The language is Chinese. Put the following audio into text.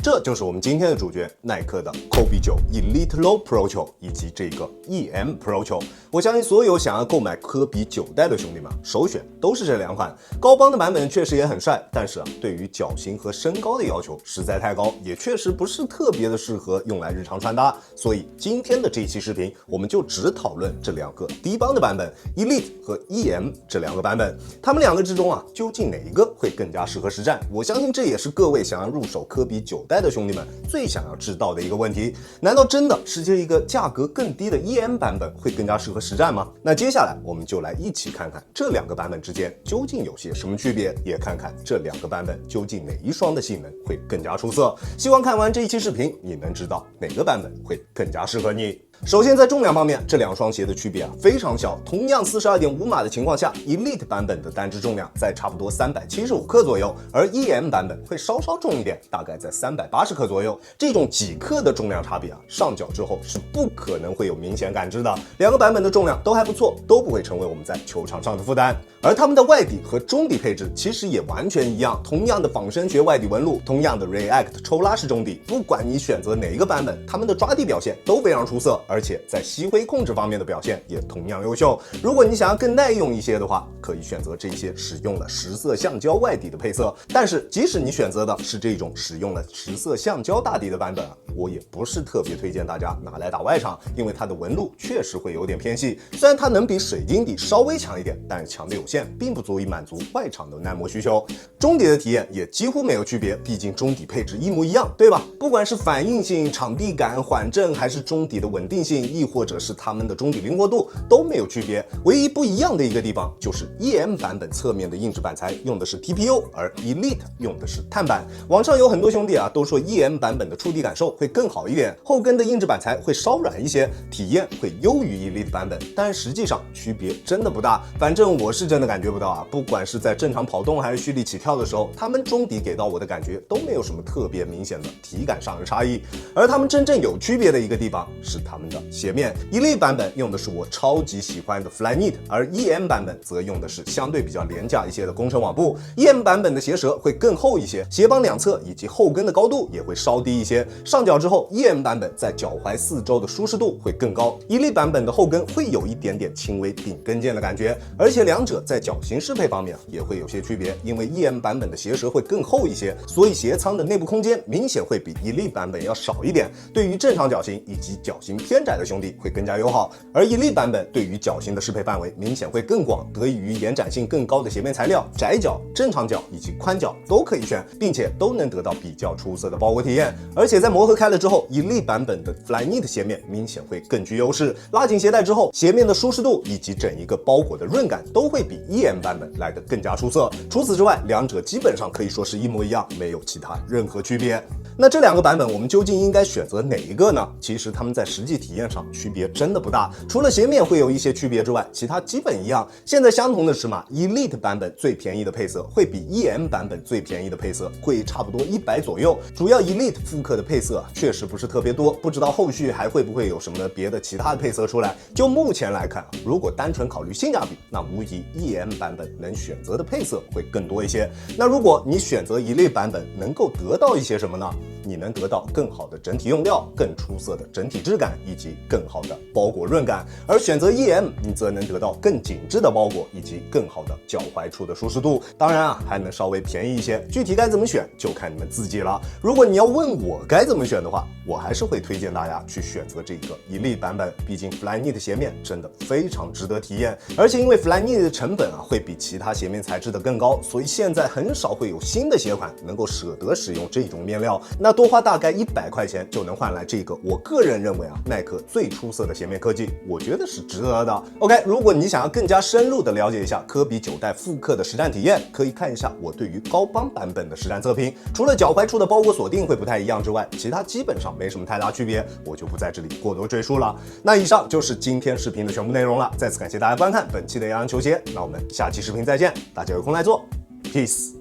這就是我們今天的主角，耐克的 Kobe 9 Elite Low Pro 球以及这个 EM Pro 球。我相信所有想要购買科比9代的兄弟们，首選都是這兩款。高幫的版本確實也很帥，但是對於腳型和身高的要求實在太高，也確實不是特別的適合用來日常穿搭。所以今天的這一期視頻，我們就只討論這兩個低幫的版本 Elite 和 EM 這兩個版本，他們兩個之中究竟哪一個會更加適合實戰？我相信這也是各位想要入手科比9代的兄弟們最想要知道的一個問題。難道真的是這一個價格更低的 EM 版本會更加適合實戰嗎？那接下來我們就來一起看看這兩個版本之間究竟有些什麼區別，也看看這兩個版本究竟哪一雙的性能會更加出色。希望看完這一期視頻，你能知道哪個版本會更加適合你。首先在重量方面，這兩雙鞋的區別非常小。同樣42.5碼的情況下 ，Elite 版本的單隻重量在差不多375克左右，而 EM 版本會稍稍重一點，大概在380克左右。這種幾克的重量差別上腳之後是不可能會有明顯感知的。兩個版本的重量都還不錯，都不會成為我們在球場上的負擔。而他們的外底和中底配置其實也完全一樣，同樣的仿生學外底紋路，同樣的 React 抽拉式中底。不管你選擇哪一個版本，他們的抓地表現都非常出色。而且在吸灰控制方面的表現也同樣優秀。如果你想要更耐用一些的話，可以選擇這些使用了10色橡膠外底的配色。但是即使你選擇的是這種使用了10色橡膠大底的版本，我也不是特別推薦大家拿來打外場，因為它的紋路確實會有點偏細。雖然它能比水晶底稍微強一點，但是強的有限，並不足以滿足外場的耐磨需求。中底的體驗也幾乎沒有區別，畢竟中底配置一模一樣，對吧？不管是反應性、場地感、緩震，還是中底的穩定性，亦或者是他們的中底靈活度都沒有區別。唯一不一樣的一個地方就是 EM 版本側面的硬質板材用的是 TPU， 而 Elite 用的是碳板。網上有很多兄弟都說 EM 版本的觸地感受會更好一點，後跟的硬質板材會稍軟一些，體驗會優於 Elite 版本，但實際上區別真的不大。反正我是真的感覺不到不管是在正常跑動還是蓄力起跳的時候，他們中底給到我的感覺都沒有什麼特別明顯的體感上的差異。而他們真正有區別的一個地方是他們的鞋面。Elite 版本用的是我超級喜歡的 Flyknit， 而 EM 版本則用的是相對比較廉價一些的工程網布。EM 版本的鞋舌會更厚一些，鞋幫兩側以及後跟的高度也會稍低一些。上腳之後 ，EM 版本在腳踝四周的舒適度會更高。Elite 版本的後跟會有一點點輕微頂跟腱的感覺，而且兩者在腳型適配方面也會有些區別，因為 EM 版本的鞋舌會更厚一些，所以鞋倉的內部空間明顯會比 Elite 版本要少一點，對於正常腳型以及腳型偏窄的兄弟會更加友好。而 Elite 版本對於腳型的適配範圍明顯會更廣，得益於延展性更高的鞋面材料，窄腳、正常腳以及寬腳都可以選，並且都能得到比較出色的包裹體驗。而且在磨合開了之後 ，Elite 版本的 Flyknit 鞋面明顯會更具優勢，拉緊鞋帶之後，鞋面的舒適度以及整一個包裹的潤感都會比 EM 版本來得更加出色。除此之外，兩者基本上可以說是一模一樣，沒有其他任何區別。那這兩個版本我們究竟應該選擇哪一個呢？其實他們在實際體驗上區別真的不大，除了鞋面會有一些區別之外，其他基本一樣。現在相同的尺碼 ，Elite 版本最便宜的配色會比 EM 版本最便宜的配色貴差不多100左右。主要 Elite 複刻的配色確實不是特別多，不知道後續還會不會有什麼別的其他的配色出來。就目前來看，如果單純考慮性價比，那無疑 EM 版本能選擇的配色會更多一些。那如果你選擇 Elite 版本，能夠得到一些什麼呢？你能得到更好的整體用料、更出色的整體質感以及更好的包裹潤感，而選擇 EM， 你則能得到更緊緻的包裹以及更好的腳踝處的舒適度。當然還能稍微便宜一些。具體該怎麼選，就看你們自己了。如果你要問我該怎麼選的話，我還是會推薦大家去選擇這個 Elite 版本，畢竟 Flyknit 的鞋面真的非常值得體驗。而且因為 Flyknit 的成本會比其他鞋面材質的更高，所以現在很少會有新的鞋款能夠捨得使用這種面料。那多花大概100塊錢就能換來這個我個人認為耐克最出色的鞋面科技，我覺得是值得的。OK， 如果你想要更加深入的了解一下科比9代複刻的實戰體驗，可以看一下我對於高幫版本的實戰測評。除了腳踝處的包裹鎖定會不太一樣之外，其他基本上沒什麼太大區別，我就不在這裡過多贅述了。那以上就是今天視頻的全部內容了，再次感謝大家觀看本期的洋洋球鞋，那我們下期視頻再見，大家有空來做 ，Peace。